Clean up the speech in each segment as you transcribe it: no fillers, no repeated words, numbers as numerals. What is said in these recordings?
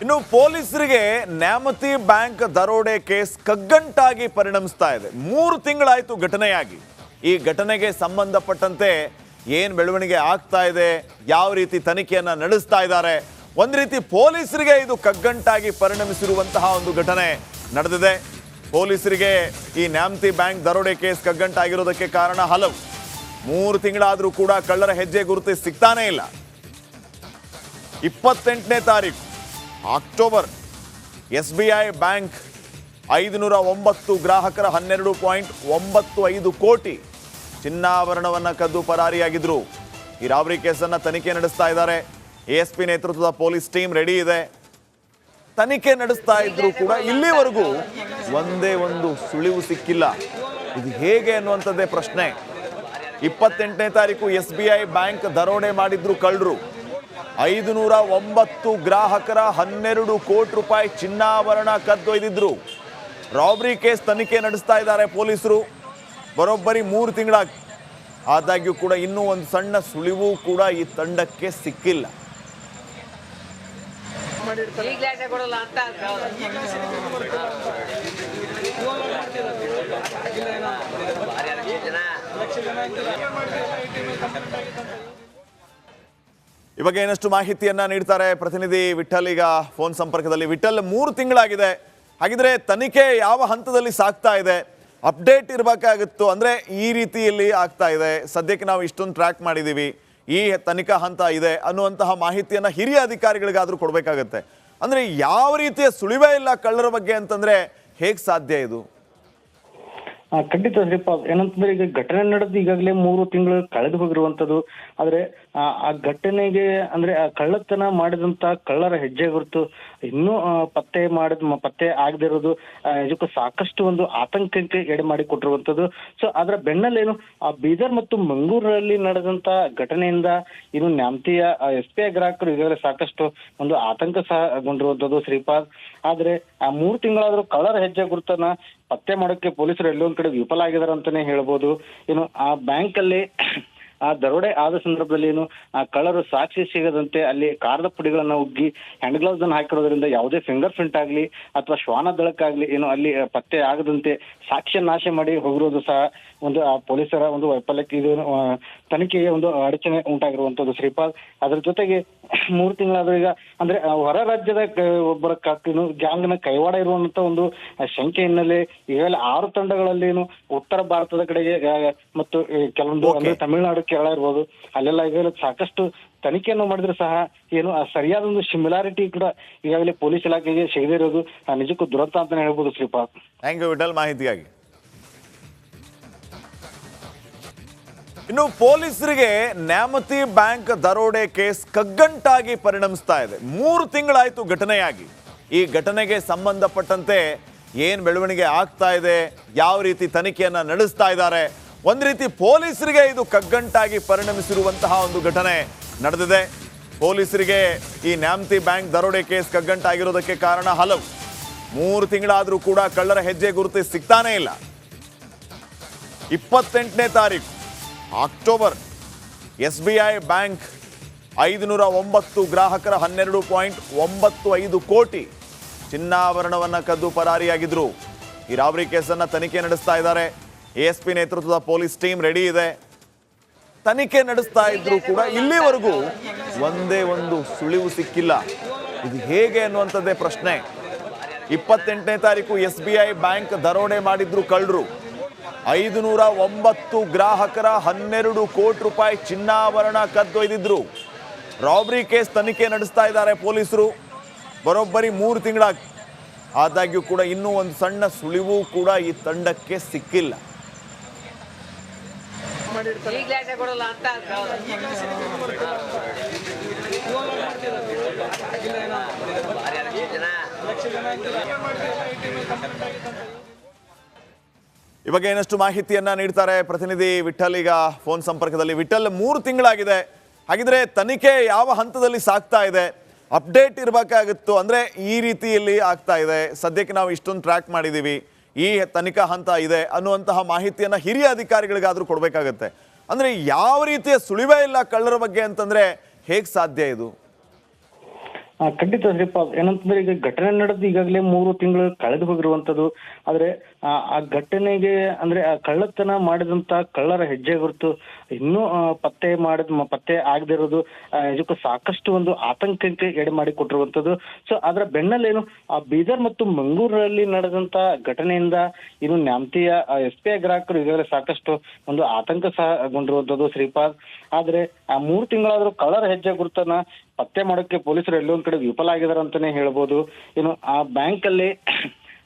ಇನ್ನು ಪೊಲೀಸರಿಗೆ ನ್ಯಾಮತಿ ಬ್ಯಾಂಕ್ ದರೋಡೆ ಕೇಸ್ ಕಗ್ಗಂಟಾಗಿ ಪರಿಣಮಿಸ್ತಾ ಇದೆ. 3 ತಿಂಗಳಾಯಿತು ಘಟನೆಯಾಗಿ. ಈ ಘಟನೆಗೆ ಸಂಬಂಧಪಟ್ಟಂತೆ ಏನು ಬೆಳವಣಿಗೆ ಆಗ್ತಾ ಇದೆ, ಯಾವ ರೀತಿ ತನಿಖೆಯನ್ನು ನಡೆಸ್ತಾ ಇದ್ದಾರೆ, ಒಂದು ರೀತಿ ಪೊಲೀಸರಿಗೆ ಇದು ಕಗ್ಗಂಟಾಗಿ ಪರಿಣಮಿಸಿರುವಂತಹ ಒಂದು ಘಟನೆ ನಡೆದಿದೆ. ಪೊಲೀಸರಿಗೆ ಈ ನ್ಯಾಮತಿ ಬ್ಯಾಂಕ್ ದರೋಡೆ ಕೇಸ್ ಕಗ್ಗಂಟಾಗಿರೋದಕ್ಕೆ ಕಾರಣ ಹಲವು. 3 ತಿಂಗಳಾದರೂ ಕೂಡ ಕಳ್ಳರ ಹೆಜ್ಜೆ ಗುರುತು ಸಿಗ್ತಾನೇ ಇಲ್ಲ. 28ನೇ ತಾರೀಕು ಅಕ್ಟೋಬರ್ SBI ಬ್ಯಾಂಕ್ 509 ಗ್ರಾಹಕರ 12.95 ಕೋಟಿ ಚಿನ್ನಾಭರಣವನ್ನು ಕದ್ದು ಪರಾರಿಯಾಗಿದ್ರು. ಈ ರಾಬರಿ ಕೇಸನ್ನು ತನಿಖೆ ನಡೆಸ್ತಾ ಇದ್ದಾರೆ. ASP ನೇತೃತ್ವದ ಪೊಲೀಸ್ ಟೀಮ್ ರೆಡಿ ಇದೆ. ತನಿಖೆ ನಡೆಸ್ತಾ ಇದ್ರು ಕೂಡ ಇಲ್ಲಿವರೆಗೂ ಒಂದೇ ಒಂದು ಸುಳಿವು ಸಿಕ್ಕಿಲ್ಲ. ಇದು ಹೇಗೆ ಅನ್ನುವಂಥದ್ದೇ ಪ್ರಶ್ನೆ. 28ನೇ ತಾರೀಕು SBI ಬ್ಯಾಂಕ್ ದರೋಡೆ ಮಾಡಿದ್ರು ಕಳ್ಳರು. 509 ಗ್ರಾಹಕರ 12 ಕೋಟಿ ರೂಪಾಯಿ ಚಿನ್ನಾಭರಣ ಕದ್ದೊಯ್ದಿದ್ರು. ರಾಬರಿ ಕೇಸ್ ತನಿಖೆ ನಡೆಸ್ತಾ ಇದ್ದಾರೆ ಪೊಲೀಸರು. ಬರೋಬ್ಬರಿ 3 ತಿಂಗಳಾಗಿ. ಆದಾಗ್ಯೂ ಕೂಡ ಇನ್ನೂ ಒಂದು ಸಣ್ಣ ಸುಳಿವು ಕೂಡ ಈ ತಂಡಕ್ಕೆ ಸಿಕ್ಕಿಲ್ಲ. ಈ ಬಗ್ಗೆ ಏನಷ್ಟು ಮಾಹಿತಿಯನ್ನ ನೀಡ್ತಾರೆ ಪ್ರತಿನಿಧಿ ವಿಠಲ್ ಈಗ ಫೋನ್ ಸಂಪರ್ಕದಲ್ಲಿ. ವಿಠಲ್, 3 ತಿಂಗಳಾಗಿದೆ. ಹಾಗಿದ್ರೆ ತನಿಖೆ ಯಾವ ಹಂತದಲ್ಲಿ ಸಾಗ್ತಾ ಇದೆ? ಅಪ್ಡೇಟ್ ಇರಬೇಕಾಗಿತ್ತು. ಅಂದ್ರೆ ಈ ರೀತಿಯಲ್ಲಿ ಆಗ್ತಾ ಇದೆ, ಸದ್ಯಕ್ಕೆ ನಾವು ಇಷ್ಟೊಂದು ಟ್ರ್ಯಾಕ್ ಮಾಡಿದೀವಿ, ಈ ತನಿಖಾ ಹಂತ ಇದೆ ಅನ್ನುವಂತಹ ಮಾಹಿತಿಯನ್ನ ಹಿರಿಯ ಅಧಿಕಾರಿಗಳಿಗಾದ್ರೂ ಕೊಡಬೇಕಾಗತ್ತೆ. ಅಂದ್ರೆ ಯಾವ ರೀತಿಯ ಸುಳಿವೇ ಇಲ್ಲ ಕಳ್ಳರ ಬಗ್ಗೆ ಅಂತಂದ್ರೆ ಹೇಗೆ ಸಾಧ್ಯ ಇದು? ಖಂಡಿತ ಶ್ರೀಪಾದ್, ಏನಂತಂದ್ರೆ ಈಗ ಘಟನೆ ನಡೆದು ಈಗಾಗಲೇ 3 ತಿಂಗಳು ಕಳೆದು ಹೋಗಿರುವಂತದ್ದು. ಆದ್ರೆ ಆ ಘಟನೆಗೆ ಅಂದ್ರೆ ಆ ಕಳ್ಳತನ ಮಾಡಿದಂತ ಕಳ್ಳರ ಹೆಜ್ಜೆ ಗುರುತು ಇನ್ನೂ ಪತ್ತೆ ಆಗದಿರೋದು ಇದಕ್ಕೂ ಸಾಕಷ್ಟು ಒಂದು ಆತಂಕಕ್ಕೆ ಎಡೆ ಮಾಡಿ ಕೊಟ್ಟಿರುವಂತದ್ದು. ಸೊ ಅದರ ಬೆನ್ನಲ್ಲೇನು ಆ ಬೀದರ್ ಮತ್ತು ಮಂಗಳೂರಲ್ಲಿ ನಡೆದಂತ ಘಟನೆಯಿಂದ ಇನ್ನು ನ್ಯಾಮತಿಯ SBI ಗ್ರಾಹಕರು ಈಗಾಗಲೇ ಸಾಕಷ್ಟು ಒಂದು ಆತಂಕ ಸಹಗೊಂಡಿರುವಂತದ್ದು ಶ್ರೀಪಾದ್. ಆದ್ರೆ ಆ 3 ತಿಂಗಳಾದ್ರೂ ಕಳ್ಳರ ಹೆಜ್ಜೆ ಗುರುತನ್ನ ಪತ್ತೆ ಮಾಡೋಕೆ ಪೊಲೀಸರು ಎಲ್ಲೊಂದ್ ಕಡೆ ವಿಫಲ ಆಗಿದಾರೆ ಅಂತಾನೆ ಹೇಳ್ಬೋದು. ಏನು ಆ ಬ್ಯಾಂಕ್ ಅಲ್ಲಿ ಆ ದರೋಡೆ ಆದ ಸಂದರ್ಭದಲ್ಲಿ ಏನು ಆ ಕಳ್ಳರು ಸಾಕ್ಷಿ ಸಿಗದಂತೆ ಅಲ್ಲಿ ಕಾರದ ಪುಡಿಗಳನ್ನ ಉಗ್ಗಿ ಹ್ಯಾಂಡ್ ಗ್ಲೌಸ್ ಅನ್ನು ಹಾಕಿರೋದ್ರಿಂದ ಯಾವುದೇ ಫಿಂಗರ್ ಪ್ರಿಂಟ್ ಆಗ್ಲಿ ಅಥವಾ ಶ್ವಾನ ದಳಕ್ಕಾಗ್ಲಿ ಏನು ಅಲ್ಲಿ ಪತ್ತೆ ಆಗದಂತೆ ಸಾಕ್ಷ್ಯ ನಾಶ ಮಾಡಿ ಹೋಗಿರೋದು ಸಹ ಒಂದು ಆ ಪೊಲೀಸರ ಒಂದು ವೈಫಲ್ಯಕ್ಕೆ ಇದು ತನಿಖೆಗೆ ಒಂದು ಅಡಚಣೆ ಉಂಟಾಗಿರುವಂತದ್ದು ಶ್ರೀಪಾದ್. ಅದ್ರ ಜೊತೆಗೆ 3 ತಿಂಗಳಾದ್ರೂ ಈಗ ಅಂದ್ರೆ ಹೊರ ರಾಜ್ಯದ ಒಬ್ಬರ ಗ್ಯಾಂಗ್ನ ಕೈವಾಡ ಇರುವಂತ ಒಂದು ಶಂಕೆ ಹಿನ್ನೆಲೆ ಈಗಾಗಲೇ 6 ತಂಡಗಳಲ್ಲಿ ಏನು ಉತ್ತರ ಭಾರತದ ಕಡೆಗೆ ಮತ್ತು ಕೆಲವೊಂದು ಅಂದ್ರೆ ತಮಿಳುನಾಡು, ಕೇರಳ ಇರ್ಬೋದು, ಅಲ್ಲೆಲ್ಲ ಈಗಾಗಲೇ ಸಾಕಷ್ಟು ತನಿಖೆಯನ್ನು ಮಾಡಿದ್ರೆ ಸಹ ಏನು ಸರಿಯಾದ ಒಂದು ಸಿಮಿಲಾರಿಟಿ ಕೂಡ ಈಗಾಗಲೇ ಪೊಲೀಸ್ ಇಲಾಖೆಗೆ ಸಿಗದಿರೋದು ನಿಜಕ್ಕೂ ದುರಂತ ಅಂತಾನೆ ಹೇಳ್ಬೋದು ಶ್ರೀಪಾದ್. ಥ್ಯಾಂಕ್ ಯು ವಿಠಲ್ ಮಾಹಿತಿಗಾಗಿ. ಇನ್ನು ಪೊಲೀಸರಿಗೆ ನ್ಯಾಮತಿ ಬ್ಯಾಂಕ್ ದರೋಡೆ ಕೇಸ್ ಕಗ್ಗಂಟಾಗಿ ಪರಿಣಮಿಸ್ತಾ ಇದೆ. 3 ತಿಂಗಳಾಯಿತು ಘಟನೆಯಾಗಿ. ಈ ಘಟನೆಗೆ ಸಂಬಂಧಪಟ್ಟಂತೆ ಏನು ಬೆಳವಣಿಗೆ ಆಗ್ತಾ ಇದೆ, ಯಾವ ರೀತಿ ತನಿಖೆಯನ್ನು ನಡೆಸ್ತಾ ಇದ್ದಾರೆ, ಒಂದು ರೀತಿ ಪೊಲೀಸರಿಗೆ ಇದು ಕಗ್ಗಂಟಾಗಿ ಪರಿಣಮಿಸಿರುವಂತಹ ಒಂದು ಘಟನೆ ನಡೆದಿದೆ. ಪೊಲೀಸರಿಗೆ ಈ ನ್ಯಾಮತಿ ಬ್ಯಾಂಕ್ ದರೋಡೆ ಕೇಸ್ ಕಗ್ಗಂಟಾಗಿರೋದಕ್ಕೆ ಕಾರಣ ಹಲವು. 3 ತಿಂಗಳಾದರೂ ಕೂಡ ಕಳ್ಳರ ಹೆಜ್ಜೆ ಗುರುತು ಸಿಗ್ತಾನೇ ಇಲ್ಲ. 28ನೇ ತಾರೀಕು ಅಕ್ಟೋಬರ್ SBI ಬ್ಯಾಂಕ್ 509 ಗ್ರಾಹಕರ 12.95 ಕೋಟಿ ಚಿನ್ನಾಭರಣವನ್ನು ಕದ್ದು ಪರಾರಿಯಾಗಿದ್ರು. ಈ ರಾಬರಿ ಕೇಸನ್ನು ತನಿಖೆ ನಡೆಸ್ತಾ ಇದ್ದಾರೆ. ASP ನೇತೃತ್ವದ ಪೊಲೀಸ್ ಟೀಮ್ ರೆಡಿ ಇದೆ. ತನಿಖೆ ನಡೆಸ್ತಾ ಇದ್ರು ಕೂಡ ಇಲ್ಲಿವರೆಗೂ ಒಂದೇ ಒಂದು ಸುಳಿವು ಸಿಕ್ಕಿಲ್ಲ. ಇದು ಹೇಗೆ ಅನ್ನುವಂಥದ್ದೇ ಪ್ರಶ್ನೆ. 28ನೇ ತಾರೀಕು SBI ಬ್ಯಾಂಕ್ ದರೋಡೆ ಮಾಡಿದ್ರು ಕಳ್ಳರು. 509 ಗ್ರಾಹಕರ 12 ಕೋಟಿ ರೂಪಾಯಿ ಚಿನ್ನಾಭರಣ ಕದ್ದೊಯ್ದಿದ್ರು. ರಾಬರಿ ಕೇಸ್ ತನಿಖೆ ನಡೆಸ್ತಾ ಇದ್ದಾರೆ ಪೊಲೀಸರು. ಬರೋಬ್ಬರಿ 3 ತಿಂಗಳಾಗಿ. ಆದಾಗ್ಯೂ ಕೂಡ ಇನ್ನೂ ಒಂದು ಸಣ್ಣ ಸುಳಿವು ಕೂಡ ಈ ತಂಡಕ್ಕೆ ಸಿಕ್ಕಿಲ್ಲ. ಈ ಬಗ್ಗೆ ಏನಷ್ಟು ಮಾಹಿತಿಯನ್ನ ನೀಡ್ತಾರೆ ಪ್ರತಿನಿಧಿ ವಿಠಲ್ ಈಗ ಫೋನ್ ಸಂಪರ್ಕದಲ್ಲಿ. ವಿಠಲ್, 3 ತಿಂಗಳಾಗಿದೆ. ಹಾಗಿದ್ರೆ ತನಿಖೆ ಯಾವ ಹಂತದಲ್ಲಿ ಸಾಗ್ತಾ ಇದೆ? ಅಪ್ಡೇಟ್ ಇರಬೇಕಾಗಿತ್ತು. ಅಂದ್ರೆ ಈ ರೀತಿಯಲ್ಲಿ ಆಗ್ತಾ ಇದೆ, ಸದ್ಯಕ್ಕೆ ನಾವು ಇಷ್ಟೊಂದು ಟ್ರ್ಯಾಕ್ ಮಾಡಿದೀವಿ, ಈ ತನಿಖಾ ಹಂತ ಇದೆ ಅನ್ನುವಂತಹ ಮಾಹಿತಿಯನ್ನ ಹಿರಿಯ ಅಧಿಕಾರಿಗಳಿಗಾದ್ರೂ ಕೊಡಬೇಕಾಗತ್ತೆ. ಅಂದ್ರೆ ಯಾವ ರೀತಿಯ ಸುಳಿವೇ ಇಲ್ಲ ಕಳ್ಳರ ಬಗ್ಗೆ ಅಂತಂದ್ರೆ ಹೇಗೆ ಸಾಧ್ಯ ಇದು? ಖಂಡಿತ ಶ್ರೀಪಾದ್, ಏನಂತಂದ್ರೆ ಈಗ ಘಟನೆ ನಡೆದು ಈಗಾಗಲೇ 3 ತಿಂಗಳು ಕಳೆದು ಹೋಗಿರುವಂತದ್ದು. ಆದ್ರೆ ಆ ಘಟನೆಗೆ ಅಂದ್ರೆ ಆ ಕಳ್ಳತನ ಮಾಡಿದಂತ ಕಳ್ಳರ ಹೆಜ್ಜೆ ಗುರುತು ಇನ್ನೂ ಪತ್ತೆ ಆಗದಿರೋದು ಇದಕ್ಕೂ ಸಾಕಷ್ಟು ಒಂದು ಆತಂಕಕ್ಕೆ ಎಡೆ ಮಾಡಿ ಕೊಟ್ಟಿರುವಂತದ್ದು. ಸೊ ಅದರ ಬೆನ್ನಲ್ಲೇನು ಆ ಬೀದರ್ ಮತ್ತು ಮಂಗಳೂರಲ್ಲಿ ನಡೆದಂತ ಘಟನೆಯಿಂದ ಇನ್ನು ನ್ಯಾಮತಿಯ SBI ಗ್ರಾಹಕರು ಈಗಾಗಲೇ ಸಾಕಷ್ಟು ಒಂದು ಆತಂಕ ಸಹಗೊಂಡಿರುವಂತದ್ದು ಶ್ರೀಪಾದ್. ಆದ್ರೆ ಆ 3 ತಿಂಗಳಾದ್ರೂ ಕಳ್ಳರ ಹೆಜ್ಜೆ ಗುರುತನ್ನ ಪತ್ತೆ ಮಾಡೋಕೆ ಪೊಲೀಸರು ಎಲ್ಲೊಂದ್ ಕಡೆ ವಿಫಲ ಆಗಿದಾರೆ ಅಂತಾನೆ ಹೇಳ್ಬೋದು. ಏನು ಆ ಬ್ಯಾಂಕ್ ಅಲ್ಲಿ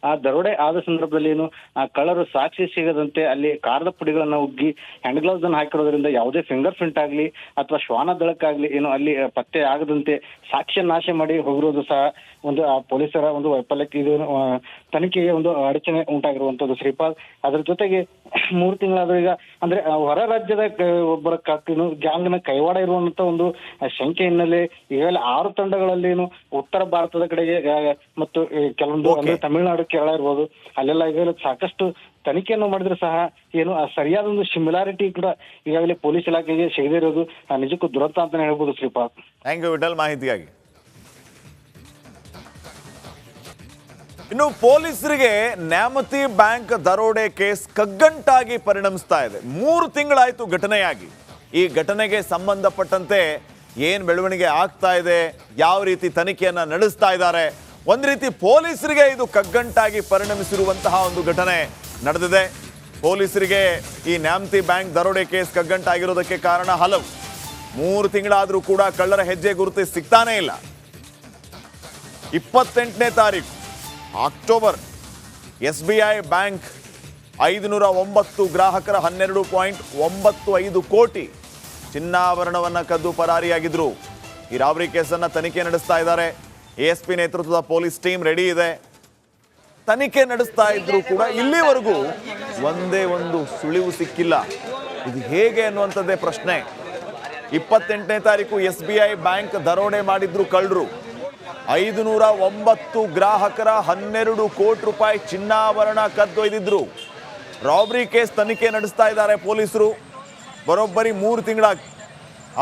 ಆ ದರೋಡೆ ಆದ ಸಂದರ್ಭದಲ್ಲಿ ಏನು ಆ ಕಳ್ಳರು ಸಾಕ್ಷಿ ಸಿಗದಂತೆ ಅಲ್ಲಿ ಕಾರದ ಪುಡಿಗಳನ್ನ ಉಗ್ಗಿ ಹ್ಯಾಂಡ್ ಗ್ಲೌಸ್ ಅನ್ನು ಹಾಕಿರೋದ್ರಿಂದ ಯಾವುದೇ ಫಿಂಗರ್ ಪ್ರಿಂಟ್ ಆಗ್ಲಿ ಅಥವಾ ಶ್ವಾನ ದಳಕ್ಕಾಗ್ಲಿ ಏನು ಅಲ್ಲಿ ಪತ್ತೆ ಆಗದಂತೆ ಸಾಕ್ಷ್ಯ ನಾಶ ಮಾಡಿ ಹೋಗಿರೋದು ಸಹ ಒಂದು ಆ ಪೊಲೀಸರ ಒಂದು ವೈಫಲ್ಯಕ್ಕೆ ಇದು ತನಿಖೆಗೆ ಒಂದು ಅಡಚಣೆ ಉಂಟಾಗಿರುವಂತದ್ದು ಶ್ರೀಪಾದ್. ಅದ್ರ ಜೊತೆಗೆ 3 ತಿಂಗಳಾದ್ರೂ ಈಗ ಅಂದ್ರೆ ಹೊರ ರಾಜ್ಯದ ಒಬ್ಬರ ಗ್ಯಾಂಗ್ನ ಕೈವಾಡ ಇರುವಂತ ಒಂದು ಶಂಕೆ ಹಿನ್ನೆಲೆ ಈಗಾಗಲೇ 6 ತಂಡಗಳಲ್ಲಿ ಏನು ಉತ್ತರ ಭಾರತದ ಕಡೆಗೆ ಮತ್ತು ಕೆಲವೊಂದು ಅಂದ್ರೆ ತಮಿಳುನಾಡು, ಕೇರಳ ಇರ್ಬೋದು, ಅಲ್ಲೆಲ್ಲ ಈಗಾಗಲೇ ಸಾಕಷ್ಟು ತನಿಖೆಯನ್ನು ಮಾಡಿದ್ರೆ ಸಹ ಏನು ಸರಿಯಾದ ಒಂದು ಸಿಮಿಲಾರಿಟಿ ಕೂಡ ಈಗಾಗಲೇ ಪೊಲೀಸ್ ಇಲಾಖೆಗೆ ಸಿಗದೇ ಇರೋದು ನಿಜಕ್ಕೂ ದುರಂತ ಅಂತಾನೆ ಹೇಳ್ಬೋದು ಶ್ರೀಪಾದ್. ಥ್ಯಾಂಕ್ ಯು ವಿಠಲ್ ಮಾಹಿತಿಯಾಗಿ. ಇನ್ನು ಪೊಲೀಸರಿಗೆ ನ್ಯಾಮತಿ ಬ್ಯಾಂಕ್ ದರೋಡೆ ಕೇಸ್ ಕಗ್ಗಂಟಾಗಿ ಪರಿಣಮಿಸ್ತಾ ಇದೆ. 3 ತಿಂಗಳಾಯ್ತು ಘಟನೆಯಾಗಿ. ಈ ಘಟನೆಗೆ ಸಂಬಂಧಪಟ್ಟಂತೆ ಏನ್ ಬೆಳವಣಿಗೆ ಆಗ್ತಾ ಇದೆ, ಯಾವ ರೀತಿ ತನಿಖೆಯನ್ನ ನಡೆಸ್ತಾ ಇದ್ದಾರೆ, ಒಂದ್ ರೀತಿ ಪೊಲೀಸರಿಗೆ ಇದು ಕಗ್ಗಂಟಾಗಿ ಪರಿಣಮಿಸಿರುವಂತಹ ಒಂದು ಘಟನೆ ನಡೆದಿದೆ. ಪೊಲೀಸರಿಗೆ ಈ ನ್ಯಾಮತಿ ಬ್ಯಾಂಕ್ ದರೋಡೆ ಕೇಸ್ ಕಗ್ಗಂಟಾಗಿರೋದಕ್ಕೆ ಕಾರಣ ಹಲವು. 3 ತಿಂಗಳಾದ್ರೂ ಕೂಡ ಕಳ್ಳರ ಹೆಜ್ಜೆ ಗುರುತು ಸಿಗ್ತಾನೇ ಇಲ್ಲ. 28ನೇ ತಾರೀಕು ಅಕ್ಟೋಬರ್ SBI ಬ್ಯಾಂಕ್ 509 ಗ್ರಾಹಕರ 12.95 ಕೋಟಿ ಚಿನ್ನಾಭರಣವನ್ನು ಕದ್ದು ಪರಾರಿಯಾಗಿದ್ರು. ಈ ರಾಬರಿ ಕೇಸನ್ನು ತನಿಖೆ ನಡೆಸ್ತಾ ಇದ್ದಾರೆ. ASP ನೇತೃತ್ವದ ಪೊಲೀಸ್ ಟೀಮ್ ರೆಡಿ ಇದೆ. ತನಿಖೆ ನಡೆಸ್ತಾ ಇದ್ರು ಕೂಡ ಇಲ್ಲಿವರೆಗೂ ಒಂದೇ ಒಂದು ಸುಳಿವು ಸಿಕ್ಕಿಲ್ಲ. ಇದು ಹೇಗೆ ಅನ್ನುವಂಥದ್ದೇ ಪ್ರಶ್ನೆ. 28ನೇ ತಾರೀಕು SBI ಬ್ಯಾಂಕ್ ದರೋಡೆ ಮಾಡಿದ್ರು ಕಳ್ಳರು. 509 ಗ್ರಾಹಕರ 12 ಕೋಟಿ ರೂಪಾಯಿ ಚಿನ್ನಾಭರಣ ಕದ್ದೊಯ್ದಿದ್ರು. ರಾಬರಿ ಕೇಸ್ ತನಿಖೆ ನಡೆಸ್ತಾ ಇದ್ದಾರೆ ಪೊಲೀಸರು. ಬರೋಬ್ಬರಿ 3 ತಿಂಗಳ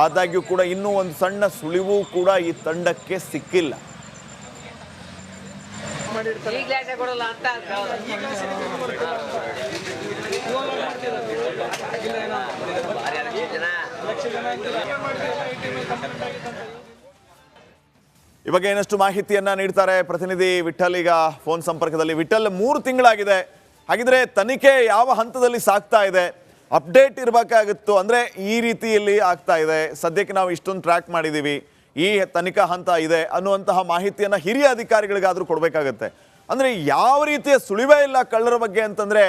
ಆದಾಗ್ಯೂ ಕೂಡ ಇನ್ನೂ ಒಂದು ಸಣ್ಣ ಸುಳಿವು ಕೂಡ ಈ ತಂಡಕ್ಕೆ ಸಿಕ್ಕಿಲ್ಲ. ಈ ಬಗ್ಗೆ ಏನಷ್ಟು ಮಾಹಿತಿಯನ್ನ ನೀಡ್ತಾರೆ ಪ್ರತಿನಿಧಿ ವಿಠಲ್ ಈಗ ಫೋನ್ ಸಂಪರ್ಕದಲ್ಲಿ. ವಿಠಲ್, 3 ತಿಂಗಳಾಗಿದೆ, ಹಾಗಿದ್ರೆ ತನಿಖೆ ಯಾವ ಹಂತದಲ್ಲಿ ಸಾಗ್ತಾ ಇದೆ? ಅಪ್ಡೇಟ್ ಇರಬೇಕಾಗಿತ್ತು. ಅಂದ್ರೆ ಈ ರೀತಿಯಲ್ಲಿ ಆಗ್ತಾ ಇದೆ, ಸದ್ಯಕ್ಕೆ ನಾವು ಇಷ್ಟೊಂದು ಟ್ರ್ಯಾಕ್ ಮಾಡಿದೀವಿ, ಈ ತನಿಖಾ ಹಂತ ಇದೆ ಅನ್ನುವಂತಹ ಮಾಹಿತಿಯನ್ನ ಹಿರಿಯ ಅಧಿಕಾರಿಗಳಿಗಾದ್ರೂ ಕೊಡ್ಬೇಕಾಗತ್ತೆ. ಅಂದ್ರೆ ಯಾವ ರೀತಿಯ ಸುಳಿವೇ ಇಲ್ಲ ಕಳ್ಳರ ಬಗ್ಗೆ ಅಂತಂದ್ರೆ